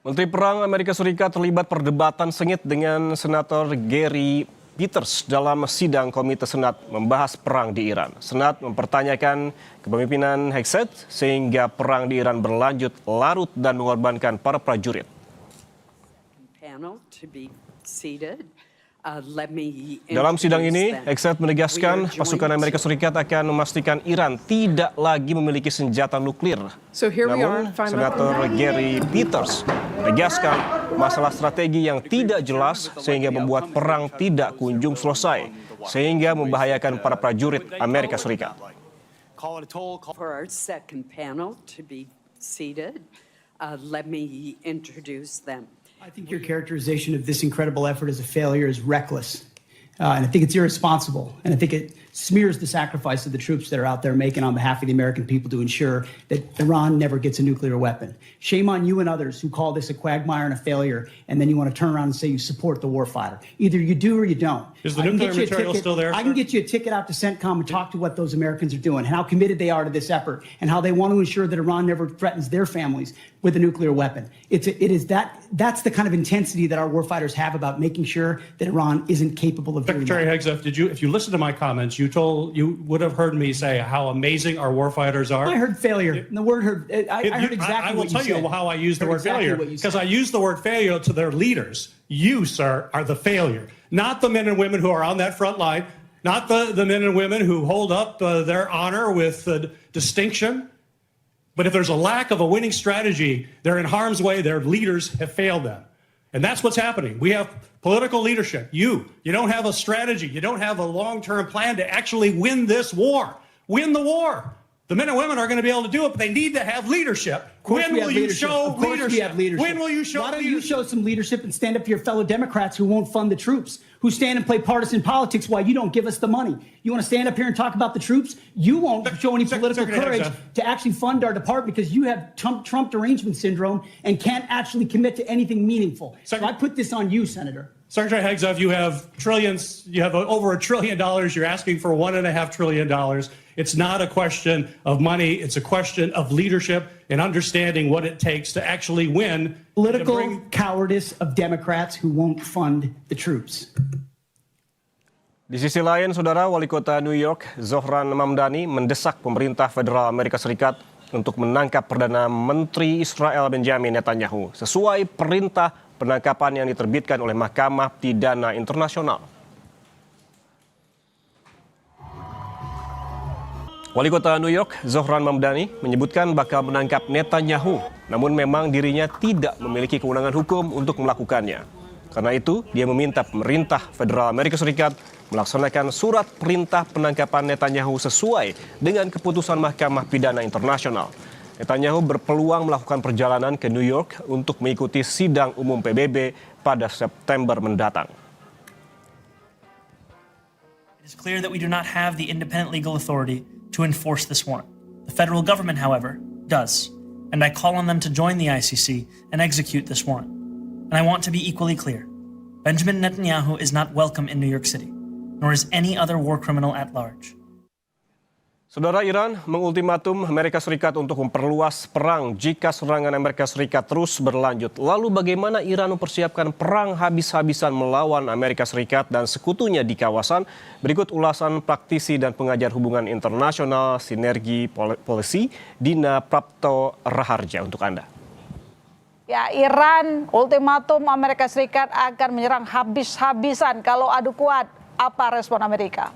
Menteri Perang Amerika Serikat terlibat perdebatan sengit dengan Senator Gary Peters dalam sidang Komite Senat membahas perang di Iran. Senat mempertanyakan kepemimpinan Hegseth sehingga perang di Iran berlanjut larut dan mengorbankan para prajurit. Dalam sidang ini, Hegseth menegaskan pasukan Amerika Serikat akan memastikan Iran tidak lagi memiliki senjata nuklir. Namun, Senator Gary Peters menegaskan masalah strategi yang tidak jelas sehingga membuat perang tidak kunjung selesai, sehingga membahayakan para prajurit Amerika Serikat. I think your characterization of this incredible effort as a failure is reckless. And I think it's irresponsible. And I think it smears the sacrifice of the troops that are out there making on behalf of the American people to ensure that Iran never gets a nuclear weapon. Shame on you and others who call this a quagmire and a failure, and then you want to turn around and say you support the warfighter. Either you do or you don't. Is the nuclear material still there, I can get you a ticket out to CENTCOM and talk to what those Americans are doing, and how committed they are to this effort, and how they want to ensure that Iran never threatens their families with a nuclear weapon. That's the kind of intensity that our warfighters have about making sure that Iran isn't capable of doing that. Secretary Hegseth, if you listen to my comments, you would have heard me say how amazing our warfighters are. I heard failure. And the word heard. I heard exactly I will what you tell you said. how I use the word Exactly failure, what you because said. I use the word failure to their leaders. You, sir, are the failure, not the men and women who are on that front line, not the men and women who hold up their honor with distinction. But if there's a lack of a winning strategy, they're in harm's way. Their leaders have failed them. And that's what's happening. We have political leadership. You don't have a strategy. You don't have a long-term plan to actually win this war. Win the war. The men and women are going to be able to do it, but they need to have leadership. When will you show leadership? When will you show leadership? Why don't you show some leadership and stand up to your fellow Democrats who won't fund the troops, who stand and play partisan politics while you don't give us the money? You want to stand up here and talk about the troops? You won't show any political courage to actually fund our department because you have Trump derangement syndrome and can't actually commit to anything meaningful. So I put this on you, Senator. Secretary Hegseth, you have trillions. You have over $1 trillion. You're asking for $1.5 trillion. It's not a question of money. It's a question of leadership and understanding what it takes to actually win. Political cowardice of Democrats who won't fund the troops. Di sisi lain, Saudara, Wali Kota New York, Zohran Mamdani, mendesak pemerintah Federal Amerika Serikat untuk menangkap Perdana Menteri Israel Benjamin Netanyahu sesuai perintah penangkapan yang diterbitkan oleh Mahkamah Pidana Internasional. Wali Kota New York, Zohran Mamdani, menyebutkan bakal menangkap Netanyahu, namun memang dirinya tidak memiliki kewenangan hukum untuk melakukannya. Karena itu, dia meminta pemerintah Federal Amerika Serikat melaksanakan surat perintah penangkapan Netanyahu sesuai dengan keputusan Mahkamah Pidana Internasional. Netanyahu berpeluang melakukan perjalanan ke New York untuk mengikuti sidang umum PBB pada September mendatang. It is clear that we do not have the independent legal authority to enforce this warrant. The federal government, however, does, and I call on them to join the ICC and execute this warrant. And I want to be equally clear. Benjamin Netanyahu is not welcome in New York City, nor is any other war criminal at large. Saudara, Iran mengultimatum Amerika Serikat untuk memperluas perang jika serangan Amerika Serikat terus berlanjut. Lalu bagaimana Iran mempersiapkan perang habis-habisan melawan Amerika Serikat dan sekutunya di kawasan? Berikut ulasan praktisi dan pengajar hubungan internasional Sinergi Policy, Dina Prapto Raharja untuk Anda. Ya, Iran ultimatum Amerika Serikat akan menyerang habis-habisan kalau adu kuat. Apa respon Amerika?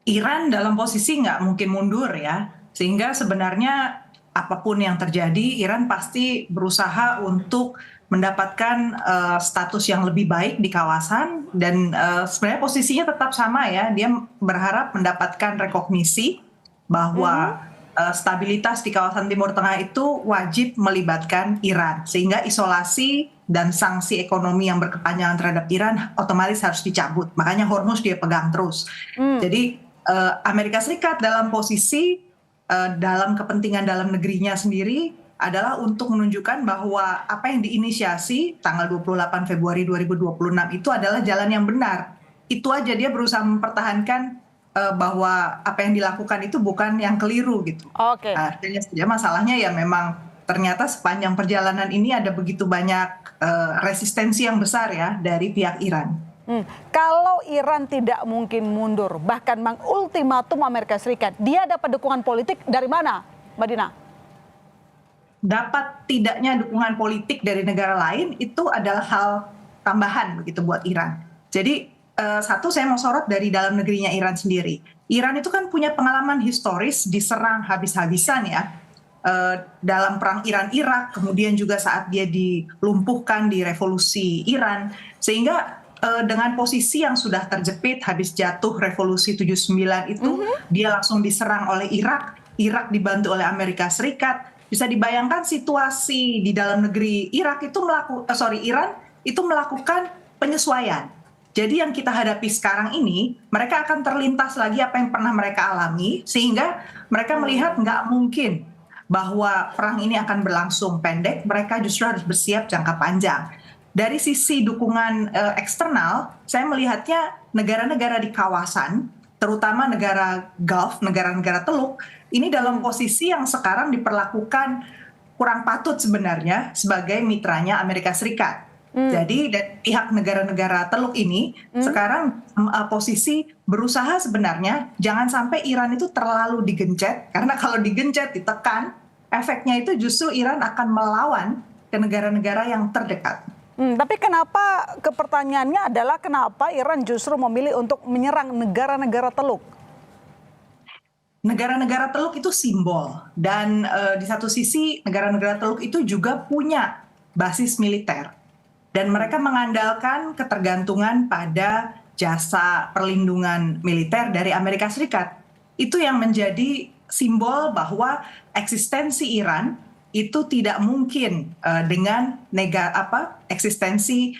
Iran dalam posisi nggak mungkin mundur ya, sehingga sebenarnya apapun yang terjadi, Iran pasti berusaha untuk mendapatkan status yang lebih baik di kawasan dan sebenarnya posisinya tetap sama ya, dia berharap mendapatkan rekognisi bahwa stabilitas di kawasan Timur Tengah itu wajib melibatkan Iran, sehingga isolasi dan sanksi ekonomi yang berkepanjangan terhadap Iran otomatis harus dicabut. Makanya Hormuz dia pegang terus. Jadi Amerika Serikat dalam posisi dalam kepentingan dalam negerinya sendiri adalah untuk menunjukkan bahwa apa yang diinisiasi tanggal 28 Februari 2026 itu adalah jalan yang benar. Itu aja, dia berusaha mempertahankan bahwa apa yang dilakukan itu bukan yang keliru gitu. Oke. Masalahnya ya memang ternyata sepanjang perjalanan ini ada begitu banyak resistensi yang besar ya dari pihak Iran. Kalau Iran tidak mungkin mundur, bahkan mengultimatum Amerika Serikat, dia dapat dukungan politik dari mana, Mbak Dina? Dapat tidaknya dukungan politik dari negara lain itu adalah hal tambahan begitu buat Iran. Jadi satu, saya mau sorot dari dalam negerinya Iran sendiri. Iran itu kan punya pengalaman historis diserang habis-habisan ya, dalam perang Iran-Irak, kemudian juga saat dia dilumpuhkan di revolusi Iran, sehingga dengan posisi yang sudah terjepit habis jatuh revolusi 79 itu, dia langsung diserang oleh Irak dibantu oleh Amerika Serikat. Bisa dibayangkan situasi di dalam negeri Iran itu melakukan penyesuaian. Jadi yang kita hadapi sekarang ini, mereka akan terlintas lagi apa yang pernah mereka alami, sehingga mereka melihat nggak mungkin bahwa perang ini akan berlangsung pendek, mereka justru harus bersiap jangka panjang. Dari sisi dukungan eksternal, saya melihatnya negara-negara di kawasan, terutama negara Gulf, negara-negara Teluk, ini dalam posisi yang sekarang diperlakukan kurang patut sebenarnya sebagai mitranya Amerika Serikat. Jadi dari pihak negara-negara Teluk ini sekarang posisi berusaha sebenarnya jangan sampai Iran itu terlalu digencet, karena kalau digencet, ditekan, efeknya itu justru Iran akan melawan ke negara-negara yang terdekat. Tapi kenapa, pertanyaannya adalah kenapa Iran justru memilih untuk menyerang negara-negara Teluk? Negara-negara Teluk itu simbol, dan di satu sisi negara-negara Teluk itu juga punya basis militer. Dan mereka mengandalkan ketergantungan pada jasa perlindungan militer dari Amerika Serikat. Itu yang menjadi simbol bahwa eksistensi Iran itu tidak mungkin dengan eksistensi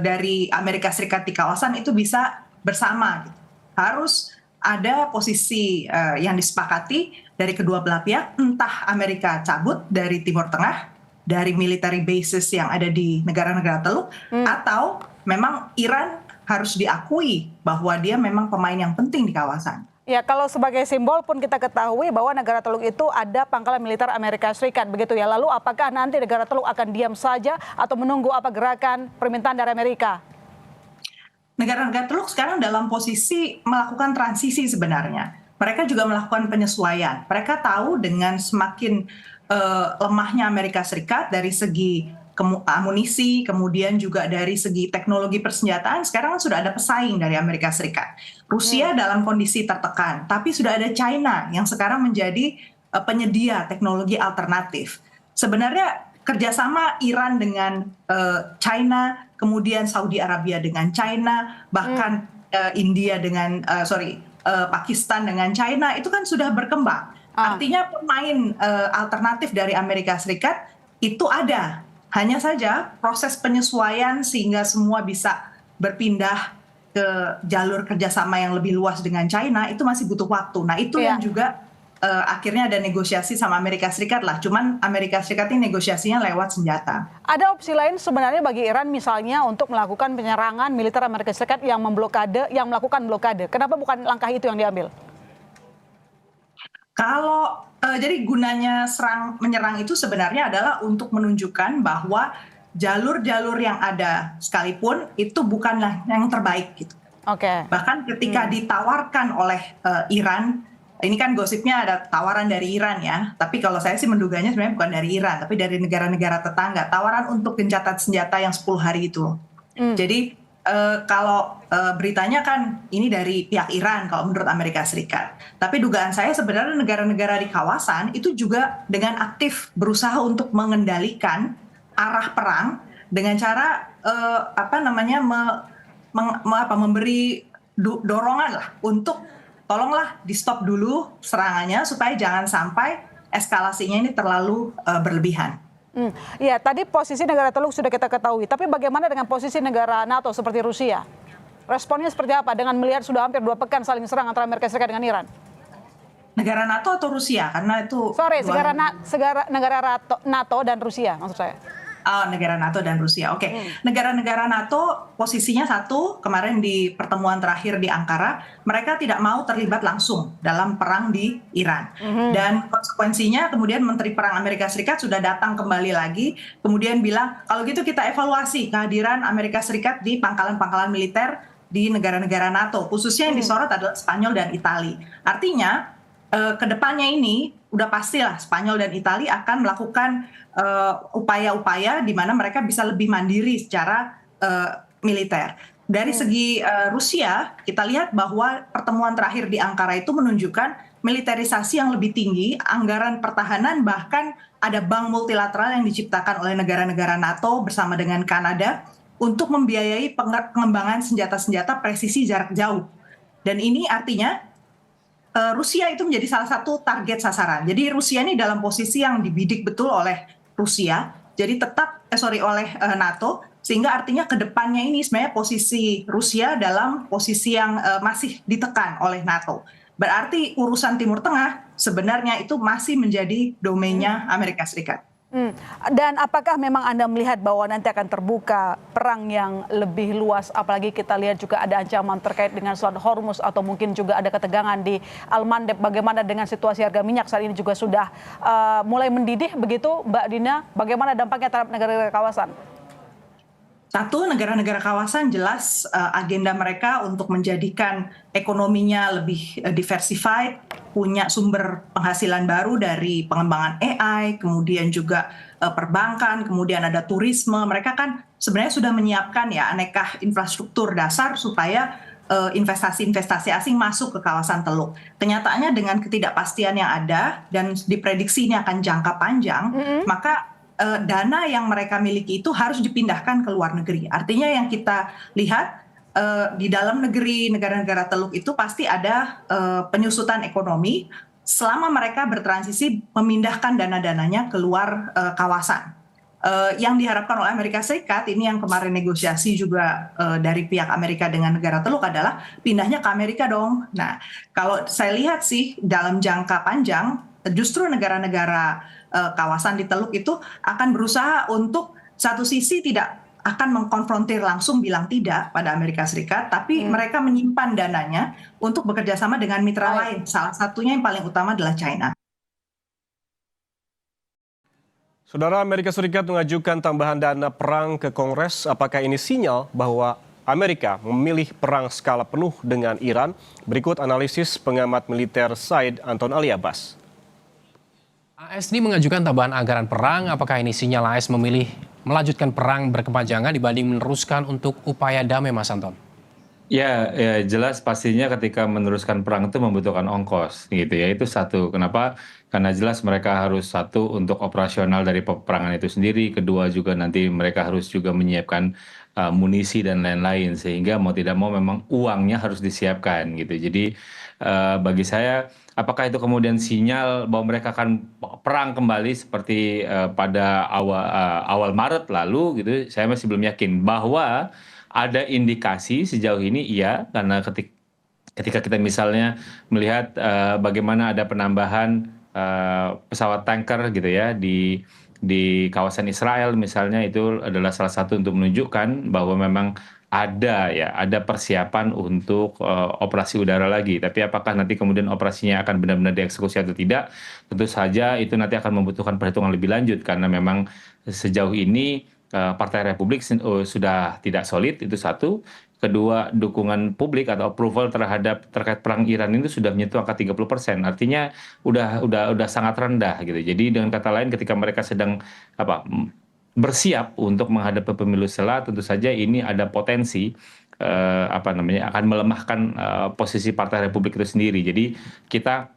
dari Amerika Serikat di kawasan itu bisa bersama. Harus ada posisi yang disepakati dari kedua belah pihak, entah Amerika cabut dari Timur Tengah, dari military bases yang ada di negara-negara Teluk, atau memang Iran harus diakui bahwa dia memang pemain yang penting di kawasan. Ya, kalau sebagai simbol pun kita ketahui bahwa negara Teluk itu ada pangkalan militer Amerika Serikat, begitu ya. Lalu apakah nanti negara Teluk akan diam saja atau menunggu apa gerakan permintaan dari Amerika? Negara-negara Teluk sekarang dalam posisi melakukan transisi sebenarnya. Mereka juga melakukan penyesuaian. Mereka tahu dengan semakin lemahnya Amerika Serikat dari segi amunisi, kemudian juga dari segi teknologi persenjataan, sekarang sudah ada pesaing dari Amerika Serikat. Rusia dalam kondisi tertekan, tapi sudah ada China yang sekarang menjadi penyedia teknologi alternatif. Sebenarnya kerjasama Iran dengan China, kemudian Saudi Arabia dengan China, bahkan India dengan Pakistan dengan China, itu kan sudah berkembang. Artinya pemain alternatif dari Amerika Serikat itu ada. Hanya saja proses penyesuaian sehingga semua bisa berpindah ke jalur kerjasama yang lebih luas dengan China itu masih butuh waktu. Nah itu yang juga akhirnya ada negosiasi sama Amerika Serikat lah. Cuman Amerika Serikat ini negosiasinya lewat senjata. Ada opsi lain sebenarnya bagi Iran misalnya untuk melakukan penyerangan militer Amerika Serikat yang melakukan blokade. Kenapa bukan langkah itu yang diambil? Kalau jadi gunanya menyerang itu sebenarnya adalah untuk menunjukkan bahwa jalur-jalur yang ada sekalipun itu bukanlah yang terbaik gitu. Oke. Bahkan ketika ditawarkan oleh Iran, ini kan gosipnya ada tawaran dari Iran ya, tapi kalau saya sih menduganya sebenarnya bukan dari Iran, tapi dari negara-negara tetangga, tawaran untuk gencatan senjata yang 10 hari itu. Jadi kalau beritanya kan ini dari pihak Iran kalau menurut Amerika Serikat. Tapi dugaan saya sebenarnya negara-negara di kawasan itu juga dengan aktif berusaha untuk mengendalikan arah perang dengan cara memberi dorongan lah untuk tolonglah di stop dulu serangannya supaya jangan sampai eskalasinya ini terlalu berlebihan. Ya, tadi posisi negara Teluk sudah kita ketahui, tapi bagaimana dengan posisi negara NATO seperti Rusia? Responnya seperti apa dengan melihat sudah hampir 2 pekan saling serang antara Amerika Serikat dengan Iran? Negara NATO atau Rusia? Karena itu negara NATO dan Rusia maksud saya. Oh, negara NATO dan Rusia. Oke. Negara-negara NATO posisinya satu, kemarin di pertemuan terakhir di Ankara, mereka tidak mau terlibat langsung dalam perang di Iran. Dan konsekuensinya kemudian Menteri Perang Amerika Serikat sudah datang kembali lagi, kemudian bilang, kalau gitu kita evaluasi kehadiran Amerika Serikat di pangkalan-pangkalan militer di negara-negara NATO, khususnya yang disorot adalah Spanyol dan Italia. Artinya, kedepannya ini udah pastilah Spanyol dan Italia akan melakukan upaya-upaya di mana mereka bisa lebih mandiri secara militer. Dari segi Rusia, kita lihat bahwa pertemuan terakhir di Ankara itu menunjukkan militerisasi yang lebih tinggi, anggaran pertahanan, bahkan ada bank multilateral yang diciptakan oleh negara-negara NATO bersama dengan Kanada untuk membiayai pengembangan senjata-senjata presisi jarak jauh. Dan ini artinya Rusia itu menjadi salah satu target sasaran. Jadi Rusia ini dalam posisi yang dibidik betul oleh Rusia, jadi oleh NATO, sehingga artinya ke depannya ini sebenarnya posisi Rusia dalam posisi yang masih ditekan oleh NATO. Berarti urusan Timur Tengah sebenarnya itu masih menjadi domainnya Amerika Serikat. Dan apakah memang Anda melihat bahwa nanti akan terbuka perang yang lebih luas, apalagi kita lihat juga ada ancaman terkait dengan Selat Hormuz atau mungkin juga ada ketegangan di Al-Mandeb. Bagaimana dengan situasi harga minyak saat ini juga sudah mulai mendidih begitu, Mbak Dina? Bagaimana dampaknya terhadap negara-negara kawasan? Satu, negara-negara kawasan jelas agenda mereka untuk menjadikan ekonominya lebih diversified, punya sumber penghasilan baru dari pengembangan AI, kemudian juga perbankan, kemudian ada turisme. Mereka kan sebenarnya sudah menyiapkan ya aneka infrastruktur dasar supaya investasi-investasi asing masuk ke kawasan Teluk. Kenyataannya dengan ketidakpastian yang ada dan diprediksi ini akan jangka panjang, maka dana yang mereka miliki itu harus dipindahkan ke luar negeri. Artinya yang kita lihat di dalam negeri negara-negara Teluk itu pasti ada penyusutan ekonomi selama mereka bertransisi memindahkan dana-dananya ke luar kawasan. Yang diharapkan oleh Amerika Serikat, ini yang kemarin negosiasi juga dari pihak Amerika dengan negara Teluk adalah pindahnya ke Amerika dong. Nah, kalau saya lihat sih dalam jangka panjang justru negara-negara kawasan di Teluk itu akan berusaha untuk satu sisi tidak akan mengkonfrontir langsung bilang tidak pada Amerika Serikat, tapi mereka menyimpan dananya untuk bekerja sama dengan mitra lain. Salah satunya yang paling utama adalah China. Saudara, Amerika Serikat mengajukan tambahan dana perang ke Kongres. Apakah ini sinyal bahwa Amerika memilih perang skala penuh dengan Iran? Berikut analisis pengamat militer Said Anton Ali Abbas. AS ini mengajukan tambahan anggaran perang. Apakah ini sinyal AS memilih melanjutkan perang berkepanjangan dibanding meneruskan untuk upaya damai, Mas Anton? Ya, jelas pastinya ketika meneruskan perang itu membutuhkan ongkos, gitu ya. Itu satu. Kenapa? Karena jelas mereka harus satu untuk operasional dari peperangan itu sendiri. Kedua juga nanti mereka harus juga menyiapkan munisi dan lain-lain. Sehingga mau tidak mau memang uangnya harus disiapkan, gitu. Jadi bagi saya, apakah itu kemudian sinyal bahwa mereka akan perang kembali seperti pada awal Maret lalu, gitu? Saya masih belum yakin bahwa ada indikasi sejauh ini iya, karena ketika kita misalnya melihat bagaimana ada penambahan pesawat tanker gitu ya di kawasan Israel misalnya, itu adalah salah satu untuk menunjukkan bahwa memang ada persiapan untuk operasi udara lagi. Tapi apakah nanti kemudian operasinya akan benar-benar dieksekusi atau tidak, tentu saja itu nanti akan membutuhkan perhitungan lebih lanjut, karena memang sejauh ini Partai Republik sudah tidak solid, itu satu. Kedua, dukungan publik atau approval terkait perang Iran itu sudah menyentuh angka 30%. Artinya udah sangat rendah gitu. Jadi dengan kata lain, ketika mereka sedang bersiap untuk menghadapi pemilu sela, tentu saja ini ada potensi akan melemahkan posisi Partai Republik itu sendiri. Jadi kita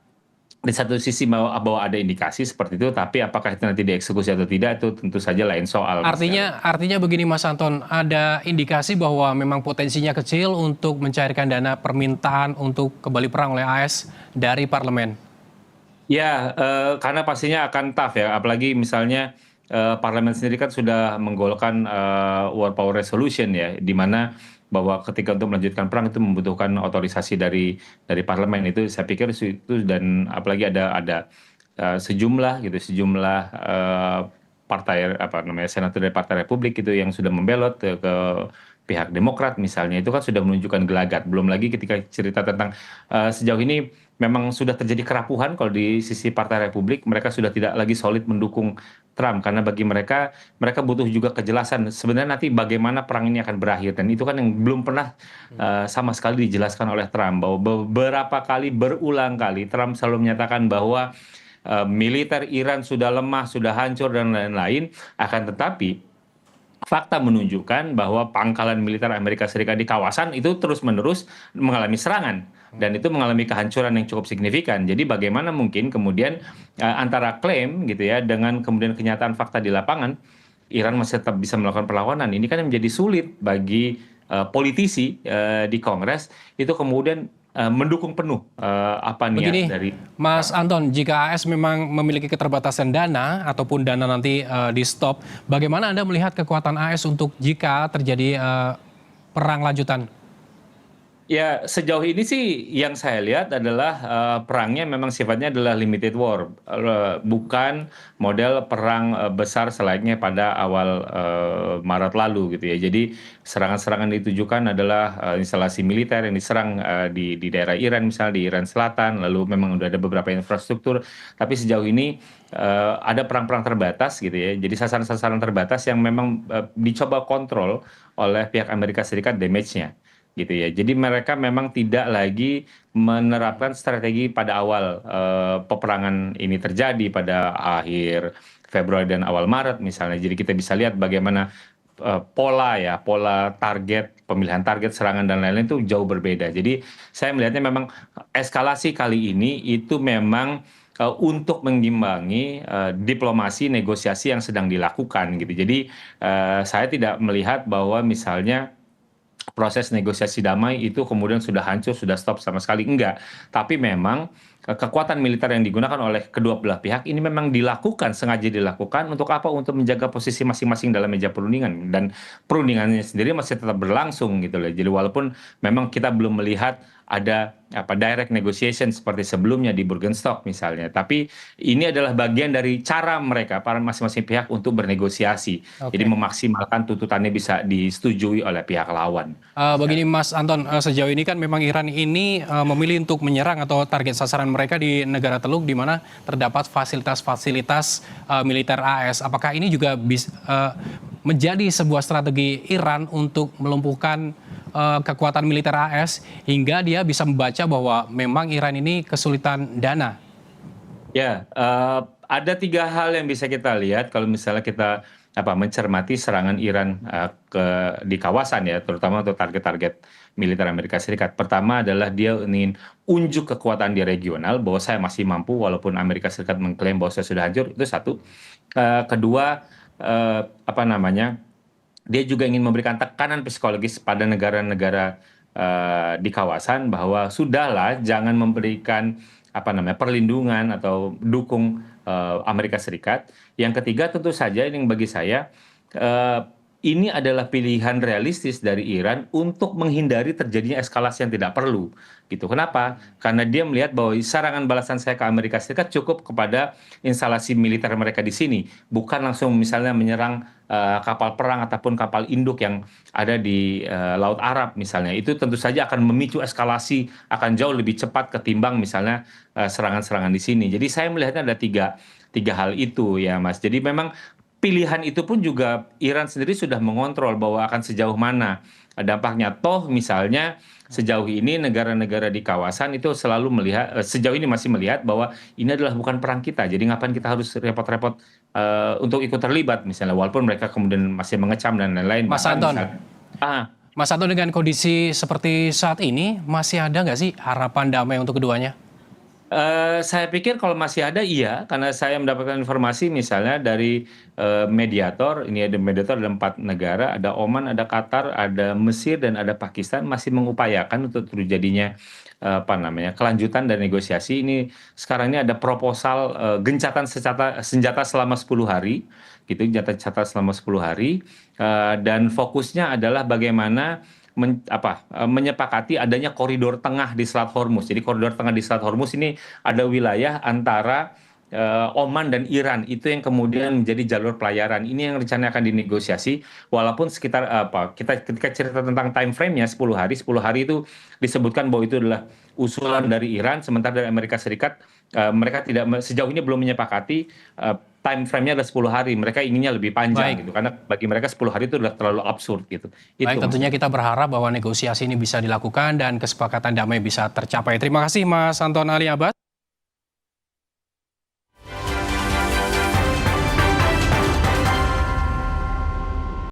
di satu sisi bahwa ada indikasi seperti itu, tapi apakah itu nanti dieksekusi atau tidak, itu tentu saja lain soal. Artinya begini, Mas Anton, ada indikasi bahwa memang potensinya kecil untuk mencairkan dana permintaan untuk kembali perang oleh AS dari parlemen. Ya, karena pastinya akan tough ya, apalagi misalnya parlemen sendiri kan sudah menggolkan War Power Resolution ya, di mana bahwa ketika untuk melanjutkan perang itu membutuhkan otorisasi dari parlemen. Itu saya pikir itu, dan apalagi ada sejumlah partai senator dari Partai Republik itu yang sudah membelot ke pihak Demokrat misalnya, itu kan sudah menunjukkan gelagat. Belum lagi ketika cerita tentang sejauh ini memang sudah terjadi kerapuhan kalau di sisi Partai Republik, mereka sudah tidak lagi solid mendukung Trump karena bagi mereka butuh juga kejelasan sebenarnya nanti bagaimana perang ini akan berakhir, dan itu kan yang belum pernah sama sekali dijelaskan oleh Trump, bahwa berulang kali Trump selalu menyatakan bahwa militer Iran sudah lemah, sudah hancur dan lain-lain, akan tetapi fakta menunjukkan bahwa pangkalan militer Amerika Serikat di kawasan itu terus-menerus mengalami serangan dan itu mengalami kehancuran yang cukup signifikan. Jadi bagaimana mungkin kemudian antara klaim gitu ya dengan kemudian kenyataan fakta di lapangan Iran masih tetap bisa melakukan perlawanan. Ini kan yang menjadi sulit bagi politisi di Kongres itu kemudian mendukung penuh apa niat Begini, dari Mas Anton, jika AS memang memiliki keterbatasan dana ataupun dana nanti di stop, bagaimana Anda melihat kekuatan AS untuk jika terjadi perang lanjutan? Ya, sejauh ini sih yang saya lihat adalah perangnya memang sifatnya adalah limited war, bukan model perang besar selayaknya pada awal Maret lalu gitu ya. Jadi serangan-serangan ditujukan adalah instalasi militer yang diserang di daerah Iran, misalnya di Iran Selatan, lalu memang udah ada beberapa infrastruktur, tapi sejauh ini ada perang-perang terbatas gitu ya. Jadi sasaran-sasaran terbatas yang memang dicoba kontrol oleh pihak Amerika Serikat damage-nya gitu ya. Jadi mereka memang tidak lagi menerapkan strategi pada awal peperangan ini terjadi pada akhir Februari dan awal Maret misalnya. Jadi kita bisa lihat bagaimana pola target, pemilihan target serangan dan lain-lain itu jauh berbeda. Jadi saya melihatnya memang eskalasi kali ini itu memang untuk mengimbangi diplomasi negosiasi yang sedang dilakukan gitu. Jadi saya tidak melihat bahwa misalnya proses negosiasi damai itu kemudian sudah hancur, sudah stop sama sekali, enggak. Tapi memang kekuatan militer yang digunakan oleh kedua belah pihak ini memang sengaja dilakukan untuk apa? Untuk menjaga posisi masing-masing dalam meja perundingan, dan perundingannya sendiri masih tetap berlangsung gitu loh. Jadi walaupun memang kita belum melihat ada direct negotiation seperti sebelumnya di Burgenstock misalnya, tapi ini adalah bagian dari cara mereka para masing-masing pihak untuk bernegosiasi. Jadi memaksimalkan tuntutannya bisa disetujui oleh pihak lawan. Begini Mas Anton, sejauh ini kan memang Iran ini memilih untuk menyerang atau target sasaran mereka di negara Teluk di mana terdapat fasilitas-fasilitas militer AS. Apakah ini juga menjadi sebuah strategi Iran untuk melumpuhkan kekuatan militer AS hingga dia bisa membaca bahwa memang Iran ini kesulitan dana? Ya, ada 3 hal yang bisa kita lihat kalau misalnya kita mencermati serangan Iran di kawasan ya, terutama untuk target-target militer Amerika Serikat. Pertama adalah dia ingin unjuk kekuatan di regional bahwa saya masih mampu walaupun Amerika Serikat mengklaim bahwa saya sudah hancur, itu satu. Kedua, dia juga ingin memberikan tekanan psikologis pada negara-negara di kawasan bahwa sudahlah jangan memberikan perlindungan atau dukung Amerika Serikat. Yang ketiga tentu saja yang bagi saya ini adalah pilihan realistis dari Iran untuk menghindari terjadinya eskalasi yang tidak perlu gitu. Kenapa? Karena dia melihat bahwa serangan balasan saya ke Amerika Serikat cukup kepada instalasi militer mereka di sini, bukan langsung misalnya menyerang kapal perang ataupun kapal induk yang ada di Laut Arab misalnya. Itu tentu saja akan memicu eskalasi, akan jauh lebih cepat ketimbang misalnya serangan-serangan di sini. Jadi saya melihatnya ada tiga hal itu ya Mas. Jadi memang pilihan itu pun juga Iran sendiri sudah mengontrol bahwa akan sejauh mana dampaknya. Toh misalnya sejauh ini negara-negara di kawasan itu selalu melihat, sejauh ini masih melihat bahwa ini adalah bukan perang kita. Jadi ngapain kita harus repot-repot untuk ikut terlibat misalnya, walaupun mereka kemudian masih mengecam dan lain-lain. Mas Anton, Mas Anton, dengan kondisi seperti saat ini masih ada nggak sih harapan damai untuk keduanya? Saya pikir kalau masih ada iya, karena saya mendapatkan informasi misalnya dari mediator, ini ada mediator ada 4 negara, ada Oman, ada Qatar, ada Mesir dan ada Pakistan masih mengupayakan untuk terjadinya kelanjutan dan negosiasi. Ini sekarang ini ada proposal gencatan senjata selama 10 hari, gitu, gencatan selama 10 hari, dan fokusnya adalah bagaimana menyepakati adanya koridor tengah di Selat Hormuz. Jadi koridor tengah di Selat Hormuz ini ada wilayah antara Oman dan Iran itu yang kemudian menjadi jalur pelayaran. Ini yang rencananya akan dinegosiasi, walaupun sekitar ketika cerita tentang time frame-nya 10 hari itu disebutkan bahwa itu adalah usulan dari Iran, sementara dari Amerika Serikat mereka sejauh ini belum menyepakati time frame-nya adalah 10 hari. Mereka inginnya lebih panjang gitu, karena bagi mereka 10 hari itu adalah terlalu absurd gitu. Baik, tentunya kita berharap bahwa negosiasi ini bisa dilakukan dan kesepakatan damai bisa tercapai. Terima kasih Mas Anton Ali Abbas.